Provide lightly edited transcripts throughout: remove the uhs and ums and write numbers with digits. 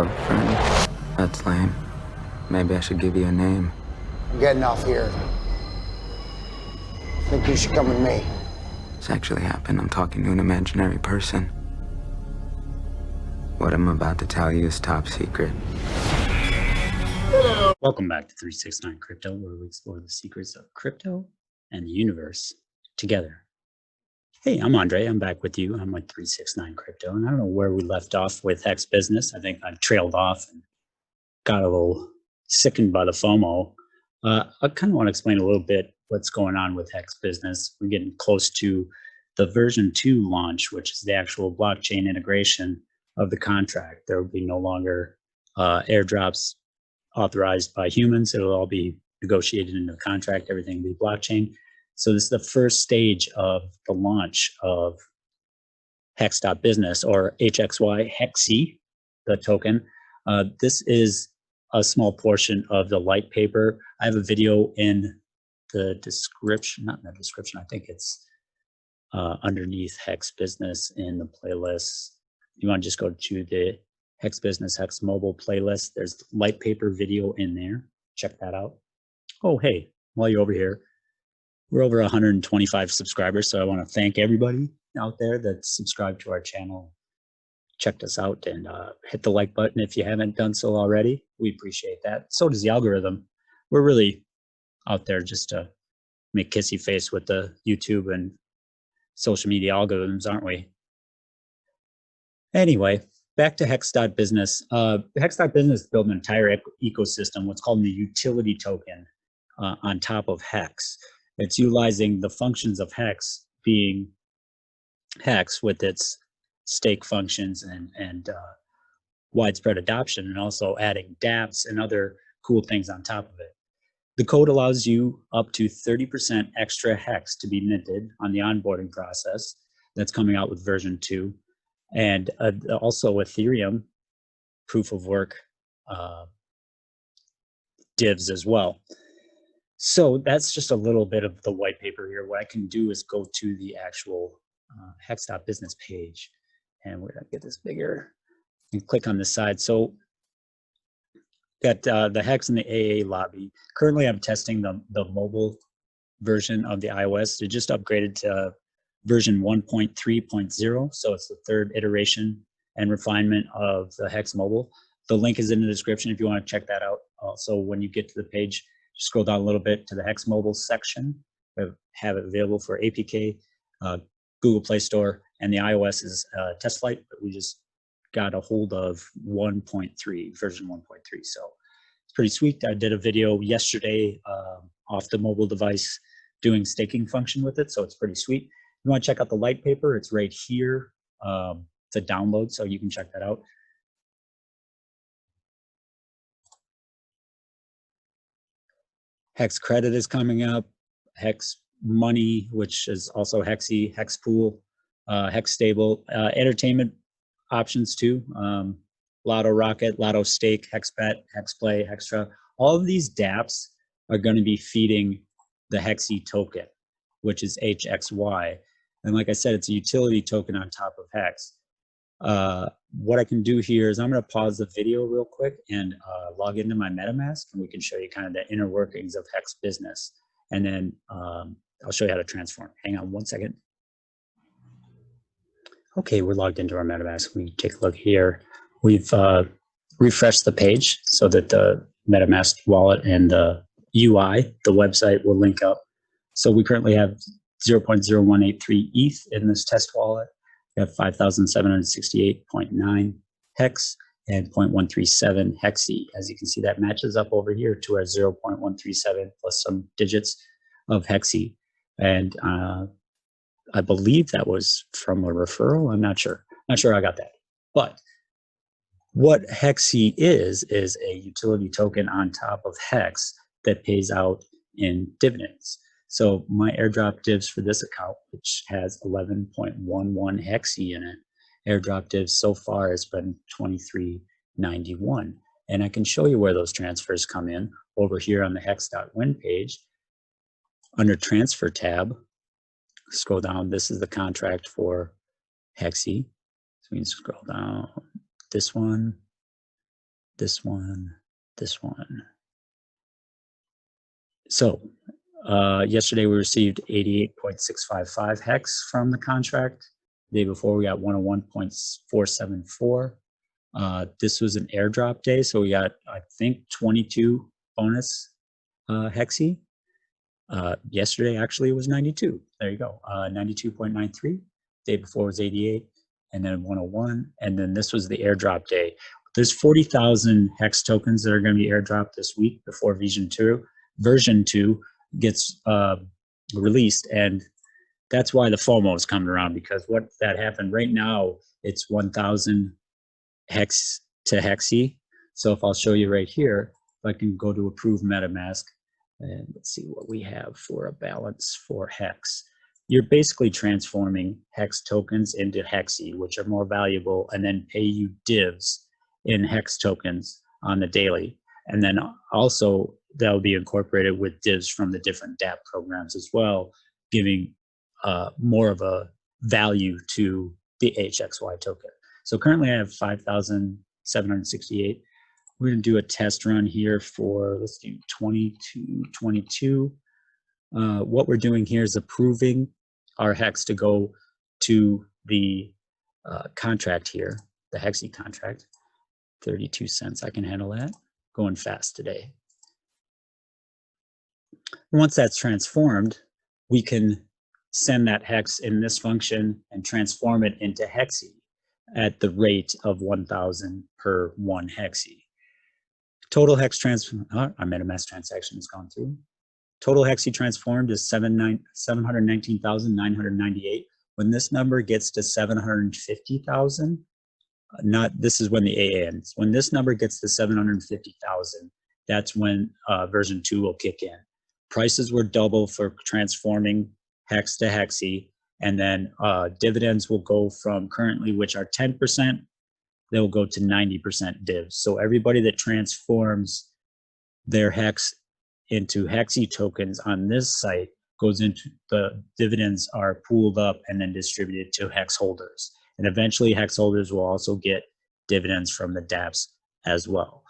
So, friend, that's lame. Maybe I should give you a name. I'm getting off here. I think you should come with me. It's actually happened. I'm talking to an imaginary person. What I'm about to tell you is top secret. Welcome back to 369 Crypto, where we explore the secrets of crypto and the universe together. Hey, I'm Andre. I'm back with you. I'm with 369 Crypto, and I don't know where we left off with HEX.business. I think I trailed off and got a little sickened by the FOMO. I kind of want to explain a little bit what's going on with HEX.business. We're getting close to the version 2 launch, which is the actual blockchain integration of the contract. There will be no longer airdrops authorized by humans. It'll all be negotiated into the contract. Everything will be blockchain. So this is the first stage of the launch of HEX.business, or HXY HEXY, the token. This is a small portion of the light paper. I have a video in the description, not in the description, I think it's underneath HEX.business in the playlist. You want to just go to the HEX.business HEXMobile playlist. There's the light paper video in there. Check that out. Oh, hey, while you're over here, we're over 125 subscribers, so I want to thank everybody out there that's subscribed to our channel, checked us out, and hit the like button if you haven't done so already. We appreciate that. So does the algorithm. We're really out there just to make kissy face with the YouTube and social media algorithms, aren't we? Anyway, back to HEX.business. HEX.business built an entire ecosystem, what's called the utility token, on top of HEX. It's utilizing the functions of HEX, being HEX with its stake functions and widespread adoption, and also adding dApps and other cool things on top of it. The code allows you up to 30% extra HEX to be minted on the onboarding process. That's coming out with version 2. And also Ethereum proof of work divs as well. So that's just a little bit of the white paper here. What I can do is go to the actual HEX.business page, and we're gonna get this bigger and click on this side. So got the HEX and the AA lobby. Currently I'm testing the mobile version of the iOS. It just upgraded to version 1.3.0. So it's the third iteration and refinement of the HEXMobile. The link is in the description if you want to check that out. Also, when you get to the page, just scroll down a little bit to the HEXMobile section. We have it available for APK, Google Play Store, and the iOS is test flight, but we just got a hold of 1.3, version 1.3. So it's pretty sweet. I did a video yesterday off the mobile device doing staking function with it, so it's pretty sweet. You want to check out the light paper, it's right here. It's a download, so you can check that out. Hex Credit is coming up, HEXMoney, which is also HEXy, HEXPool, Hex Stable, entertainment options too. Lotto Rocket, Lotto Stake, HEXBet, HEXPlay, Hextra. All of these dApps are going to be feeding the HEXy token, which is HXY. And like I said, it's a utility token on top of HEX. What I can do here is I'm going to pause the video real quick and log into my MetaMask, and we can show you kind of the inner workings of HEX.business. And then I'll show you how to transform. Hang on one second. Okay, we're logged into our MetaMask. We take a look here. We've refreshed the page so that the MetaMask wallet and the UI, the website, will link up. So we currently have 0.0183 ETH in this test wallet. We have 5,768.9 HEX and 0.137 HEXy. As you can see, that matches up over here to our 0.137 plus some digits of HEXy. And I believe that was from a referral. I'm not sure. Not sure I got that. But what HEXy is a utility token on top of HEX that pays out in dividends. So my airdrop divs for this account, which has 11.11 HEXy in it, airdrop divs so far has been 2391. And I can show you where those transfers come in over here on the hex.win page. Under transfer tab, scroll down. This is the contract for HEXy. So we can scroll down this one. this one, this one. So yesterday we received 88.655 hex from the contract. The day before we got 101.474. This was an airdrop day, so we got, I think, 22 bonus hexy. Yesterday actually it was 92. There you go, 92.93. Day before was 88, and then 101, and then this was the airdrop day. There's 40,000 hex tokens that are going to be airdropped this week before version 2 gets released, and that's why the FOMO is coming around, because what that happened right now, it's 1,000 hex to hexy. So if I'll show you right here, if I can go to approve MetaMask, and let's see what we have for a balance for hex. You're basically transforming hex tokens into hexy, which are more valuable, and then pay you divs in hex tokens on the daily. And then also that'll be incorporated with divs from the different DApp programs as well, giving more of a value to the HXY token. So currently I have 5,768. We're going to do a test run here for, let's do 22. What we're doing here is approving our hex to go to the contract here, the hexy contract. 32 cents, I can handle that. Going fast today. Once that's transformed, we can send that hex in this function and transform it into hexy at the rate of 1,000 per 1 hexy. Total hex transform, our MetaMask transaction has gone through. Total hexy transformed is 719,998. When this number gets to 750,000, this is when the AA ends. When this number gets to 750,000, that's when version 2 will kick in. Prices were double for transforming hex to hexy, and then dividends will go from currently, which are 10%, they will go to 90% divs. So everybody that transforms their hex into hexy tokens on this site goes into the dividends are pooled up and then distributed to hex holders. And eventually hex holders will also get dividends from the dApps as well.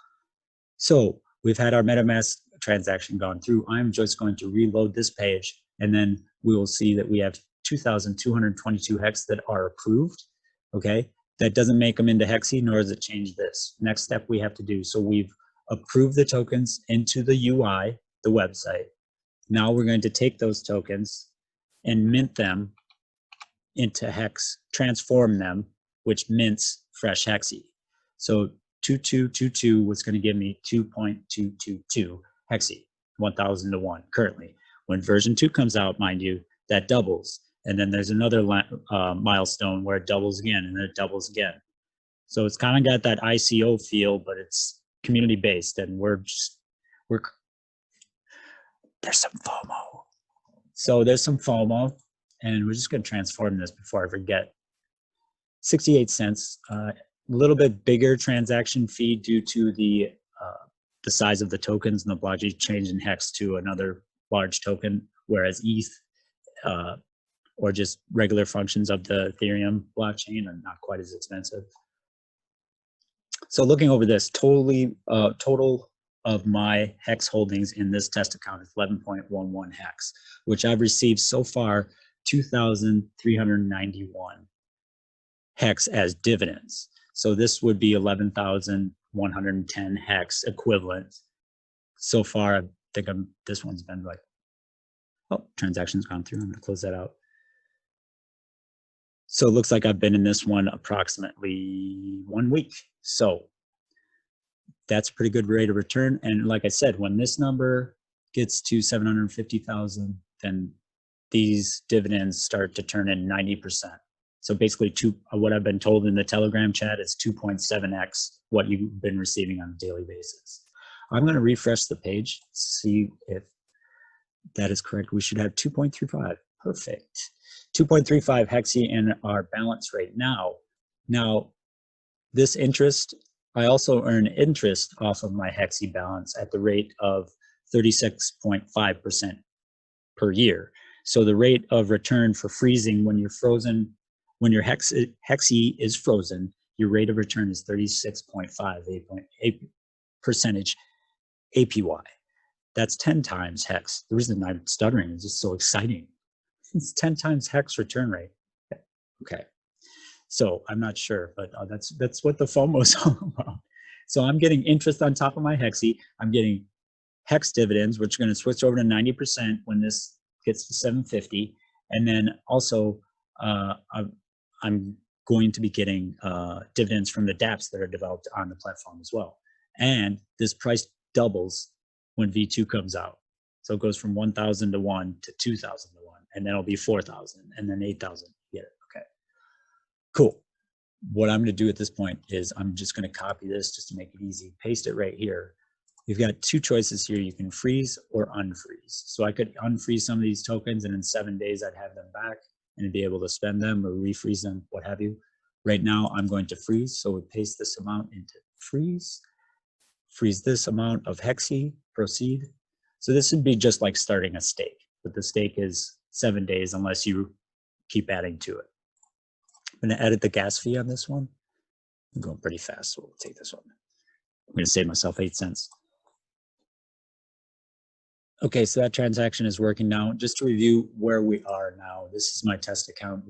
So we've had our MetaMask transaction gone through. I'm just going to reload this page, and then we will see that we have 2,222 hex that are approved. Okay, that doesn't make them into hexy, nor does it change this. Next step we have to do. So we've approved the tokens into the UI, the website. Now we're going to take those tokens and mint them into hex, transform them, which mints fresh hexy. So 2222 was going to give me 2.222 hexy, 1,000 to 1 currently. When version 2 comes out, mind you, that doubles. And then there's another milestone where it doubles again, and then it doubles again. So it's kind of got that ICO feel, but it's community based, and there's some FOMO. So there's some FOMO, and we're just going to transform this before I forget. 68 cents, a little bit bigger transaction fee due to the size of the tokens and the blockchain change in hex to another large token, whereas ETH or just regular functions of the Ethereum blockchain are not quite as expensive. So looking over this, total of my hex holdings in this test account is 11.11 hex, which I've received so far 2,391 hex as dividends. So this would be 11,110 hex equivalent. So far, I think this one's been like, oh, transaction's gone through. I'm going to close that out. So it looks like I've been in this one approximately 1 week. So that's a pretty good rate of return. And like I said, when this number gets to 750,000, then these dividends start to turn in 90%. So basically what I've been told in the Telegram chat is 2.7x what you've been receiving on a daily basis. I'm going to refresh the page, see if that is correct. We should have 2.35. Perfect. 2.35 hexy in our balance right now. Now, this interest, I also earn interest off of my hexy balance at the rate of 36.5% per year. So the rate of return for freezing when you're frozen, when your hexy is frozen, your rate of return is 36.5, 8% APY. That's 10 times HEX. The reason I'm stuttering is just so exciting. It's 10 times HEX return rate. Okay. So I'm not sure, but that's what the FOMO is all about. So I'm getting interest on top of my HEXy. I'm getting HEX dividends, which are going to switch over to 90% when this gets to 750. And then also I'm going to be getting dividends from the dApps that are developed on the platform as well. And this price doubles when V2 comes out. So it goes from 1,000 to 1 to 2,000 to 1, and then it'll be 4,000 and then 8,000. Get it? Okay. Cool. What I'm going to do at this point is I'm just going to copy this just to make it easy, paste it right here. You've got two choices here. You can freeze or unfreeze. So I could unfreeze some of these tokens, and in 7 days I'd have them back and be able to spend them or refreeze them, what have you. Right now I'm going to freeze. So we paste this amount into freeze, freeze this amount of HEXy, proceed. So this would be just like starting a stake, but the stake is 7 days unless you keep adding to it. I'm going to edit the gas fee on this one. I'm going pretty fast, so we'll take this one. I'm going to save myself 8 cents. Okay, so that transaction is working now. Just to review where we are now, this is my test account.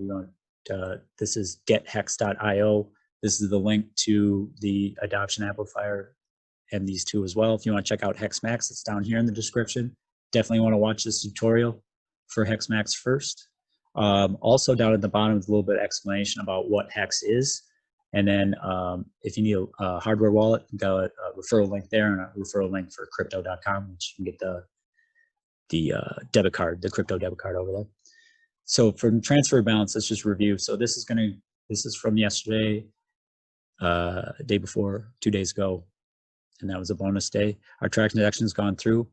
This is gethex.io. This is the link to the adoption amplifier and these two as well. If you want to check out HEXMax, it's down here in the description. Definitely want to watch this tutorial for HEXMax first. Also down at the bottom is a little bit of explanation about what HEX is. And then if you need a hardware wallet, you've got a referral link there and a referral link for crypto.com, which you can get the debit card, the crypto debit card over there. So for transfer balance, let's just review. So this is from yesterday, day before, 2 days ago, and that was a bonus day. Our transaction's gone through.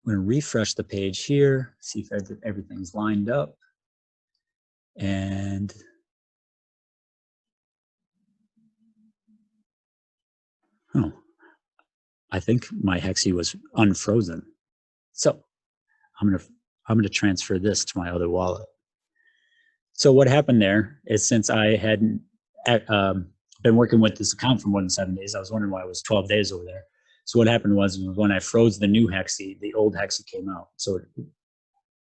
I'm going to refresh the page here, see if everything's lined up. And I think my HEXy was unfrozen. So I'm gonna transfer this to my other wallet. So what happened there is, since I hadn't been working with this account for more than 7 days, I was wondering why it was 12 days over there. So what happened was when I froze the new HEXy, the old HEXy came out. So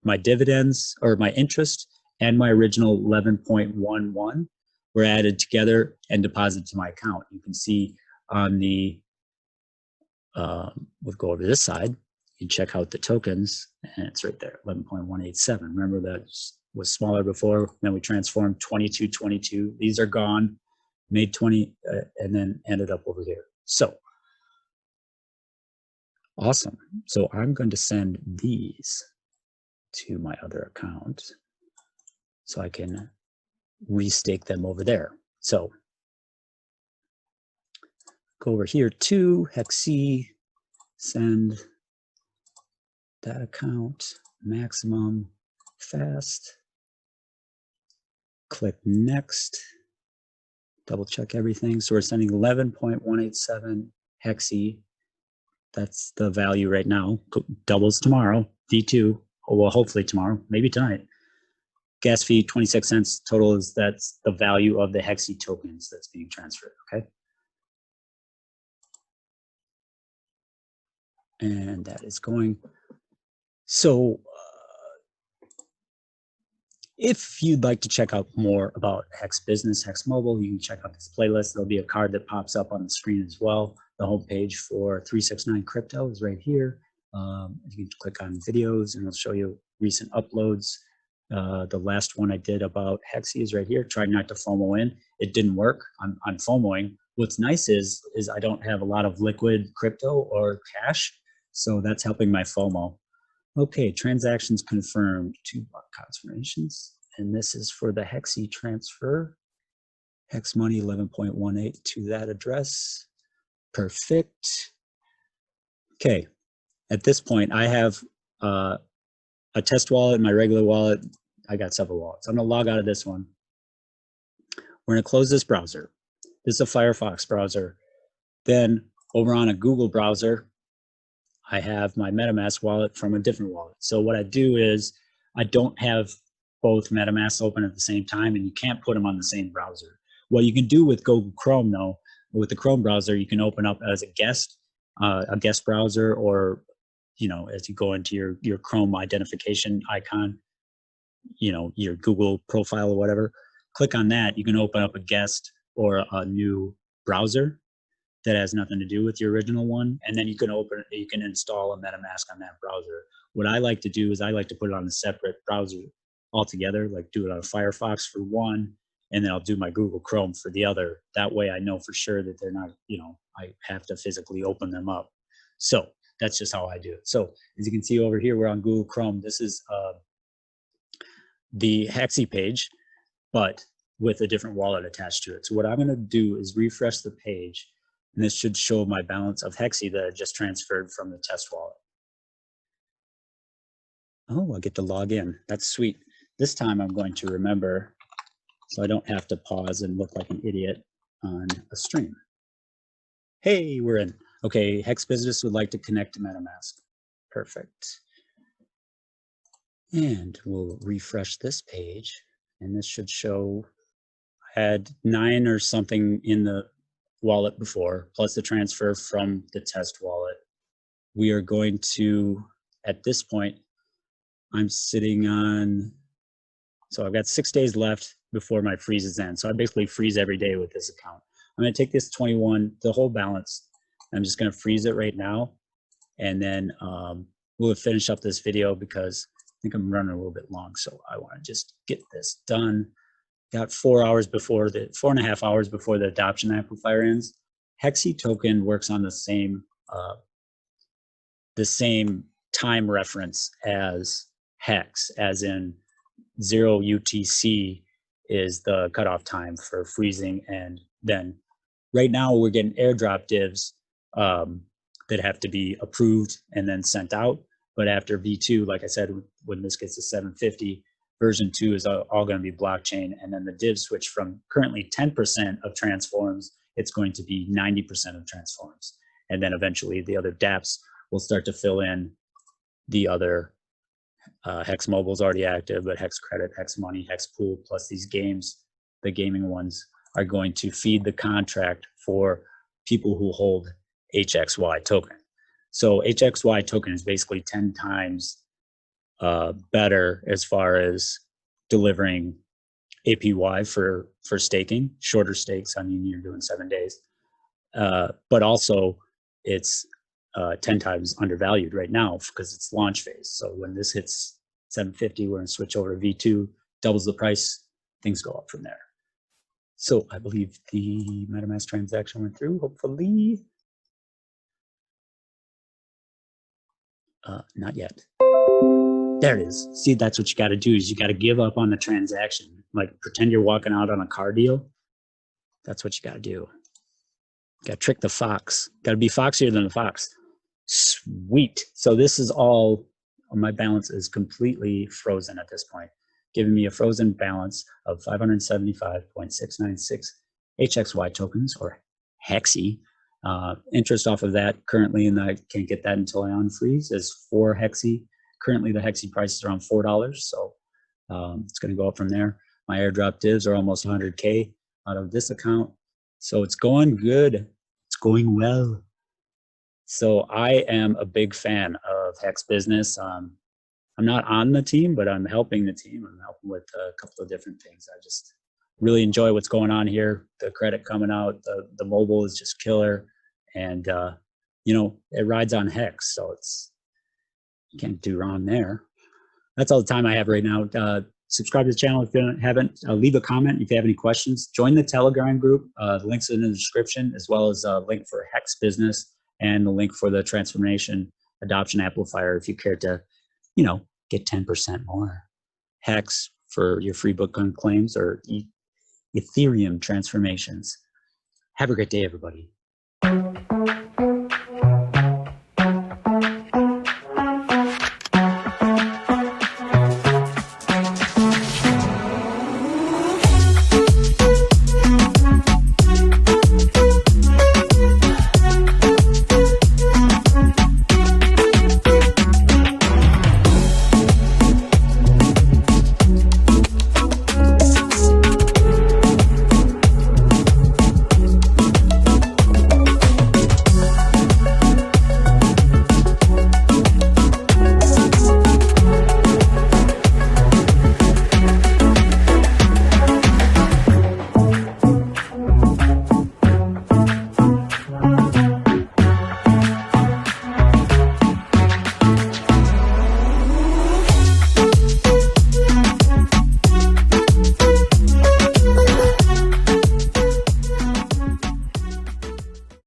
my dividends, or my interest, and my original 11.11 were added together and deposited to my account. You can see on the, we'll go over to this side, you check out the tokens, and it's right there, 11.187. Remember that was smaller before, then we transformed 2222. These are gone, made 20, and then ended up over here. So awesome. So I'm going to send these to my other account so I can restake them over there. So go over here to HEXy, send that account, maximum, fast, click next, double check everything. So we're sending 11.187 HEXy. That's the value right now. Doubles tomorrow, V2, well, hopefully tomorrow, maybe tonight. Gas fee, 26 cents. Total is, that's the value of the HEXy tokens that's being transferred, okay? And that is going. So if you'd like to check out more about HEX.business, HEXMobile, you can check out this playlist. There'll be a card that pops up on the screen as well. The homepage for 369 Crypto is right here. You can click on videos and it'll show you recent uploads. The last one I did about HEXy is right here. Tried not to FOMO in. It didn't work. I'm FOMOing. What's nice is I don't have a lot of liquid crypto or cash, so that's helping my FOMO. Okay, transactions confirmed, 2 block confirmations, and this is for the HEXy transfer. HEXMoney 11.18 to that address. Perfect. Okay, at this point, I have a test wallet, my regular wallet. I got several wallets. I'm gonna log out of this one. We're gonna close this browser. This is a Firefox browser. Then over on a Google browser, I have my MetaMask wallet from a different wallet. So what I do is I don't have both MetaMasks open at the same time, and you can't put them on the same browser. What you can do with Google Chrome, though, with the Chrome browser, you can open up as a guest browser, or, you know, as you go into your Chrome identification icon, you know, your Google profile or whatever, click on that. You can open up a guest or a new browser that has nothing to do with your original one, and then you can install a MetaMask on that browser. What I like to do is I like to put it on a separate browser altogether, like do it on a Firefox for one, and then I'll do my Google Chrome for the other. That way I know for sure that they're not, you know, I have to physically open them up. So that's just how I do it. So as you can see over here, we're on Google Chrome. This is the Hexy page, but with a different wallet attached to it. So what I'm gonna do is refresh the page, and this should show my balance of Hexy that I just transferred from the test wallet. Oh, I get to log in. That's sweet. This time I'm going to remember, so I don't have to pause and look like an idiot on a stream. Hey, we're in. Okay, HEX.business would like to connect to MetaMask. Perfect. And we'll refresh this page, and this should show I had 9 or something in the wallet before, plus the transfer from the test wallet. We are going to, at this point, I'm sitting on, so I've got 6 days left before my freezes end. So I basically freeze every day with this account. I'm gonna take this 21, the whole balance. I'm just gonna freeze it right now. And then we'll finish up this video because I think I'm running a little bit long. So I wanna just get this done. Got 4 hours before 4.5 hours before the adoption amplifier ends. Hexy token works on the same time reference as Hex, as in 0 UTC is the cutoff time for freezing. And then right now we're getting airdrop divs that have to be approved and then sent out. But after V2, like I said, when this gets to 750, version 2 is all going to be blockchain, and then the div switch from currently 10% of transforms, it's going to be 90% of transforms. And then eventually the other dApps will start to fill in the other HEXMobile is already active, but Hex Credit, HEXMoney, HEXPool, plus these games, the gaming ones, are going to feed the contract for people who hold HXY token. So HXY token is basically 10 times better as far as delivering APY for staking, shorter stakes. I mean, you're doing 7 days, but also it's 10 times undervalued right now because it's launch phase. So when this hits 750, we're gonna switch over to V2, doubles the price, things go up from there. So I believe the MetaMask transaction went through, hopefully. Not yet. There it is. See, that's what you got to do, is you got to give up on the transaction. Like pretend you're walking out on a car deal. That's what you got to do. Got to trick the fox. Got to be foxier than the fox. Sweet. So this is all, my balance is completely frozen at this point, giving me a frozen balance of 575.696 HXY tokens, or Hexy. Interest off of that currently, and I can't get that until I unfreeze, is 4 Hexy. Currently the Hexy price is around $4, so it's going to go up from there. My airdrop divs are almost 100K out of this account, so it's going good. It's going well. So I am a big fan of HEX.business. I'm not on the team, but I'm helping the team. I'm helping with a couple of different things. I just really enjoy what's going on here. The credit coming out, the mobile is just killer, and you know, it rides on Hex, so you can't do wrong there. That's all the time I have right now. Subscribe to the channel if you haven't. Leave a comment if you have any questions. Join the Telegram group. The link's in the description, as well as a link for HEX.business and the link for the Transformation Adoption Amplifier if you care to, you know, get 10% more Hex for your free Bitcoin claims or Ethereum transformations. Have a great day, everybody.